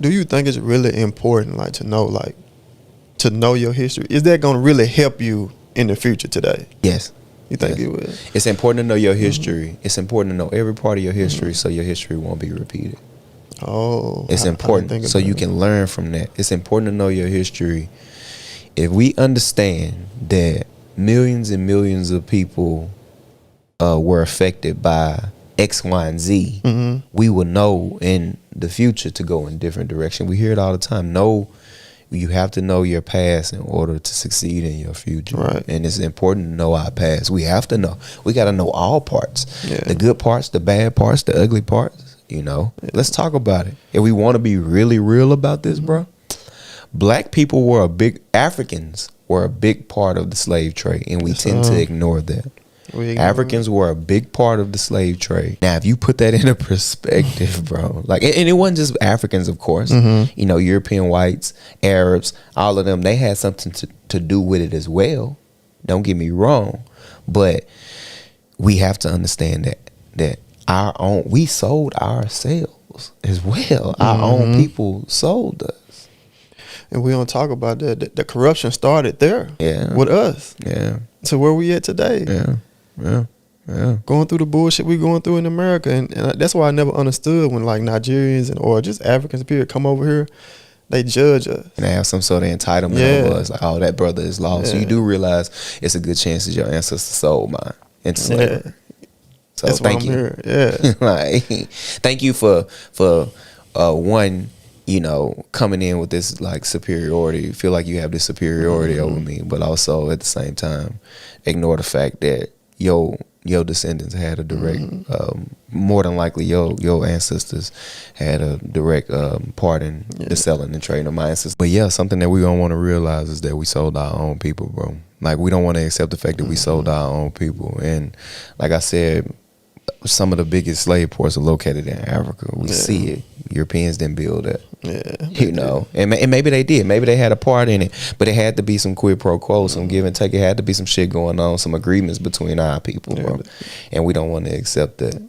Do you think it's really important, like, to know your history? Is that going to really help you in the future today? Yes. You think it will? It's important to know your history. It's important to know every part of your history so your history won't be repeated. Oh, it's important so you can learn from that. It's important to know your history. If we understand that millions and millions of people were affected by X, Y, and Z, we will know in the future to go in a different direction. We hear it all the time. You have to know your past in order to succeed in your future. Right. And it's important to know our past. We have to know. We got to know all parts. Yeah. The good parts, the bad parts, the ugly parts, you know. Yeah. Let's talk about it. If we want to be really real about this, bro, Black people Africans were a big part of the slave trade, and we tend to ignore that. Africans were a big part of the slave trade. Now, if you put that into perspective, bro, like, and it wasn't just Africans, of course. You know, European whites, Arabs, all of them, they had something to do with it as well. Don't get me wrong, but we have to understand that we sold ourselves as well. Our own people sold us. And we don't talk about that. The corruption started there with us. Yeah. So where we at today? Yeah. Going through the bullshit we going through in America. And that's why I never understood when, like, Nigerians or just Africans, period, come over here, they judge us. And they have some sort of entitlement over us. Like, oh, that brother is lost. So you do realize it's a good chance that your ancestors sold mine into slavery. So that's thank you. Here. Yeah. Like, thank you for one, you know, coming in with this, like, superiority. Feel like you have this superiority over me, but also at the same time ignore the fact that your descendants had a direct, more than likely your ancestors had a direct part in the selling and trading of my ancestors. But yeah, something that we don't want to realize is that we sold our own people, bro. Like, we don't want to accept the fact that we sold our own people. And like I said, some of the biggest slave ports are located in Africa. We see it. Europeans didn't build it. You know, and maybe they did. Maybe they had a part in it, but it had to be some quid pro quo, some give and take. It had to be some shit going on, some agreements between our people, bro. And we don't want to accept that.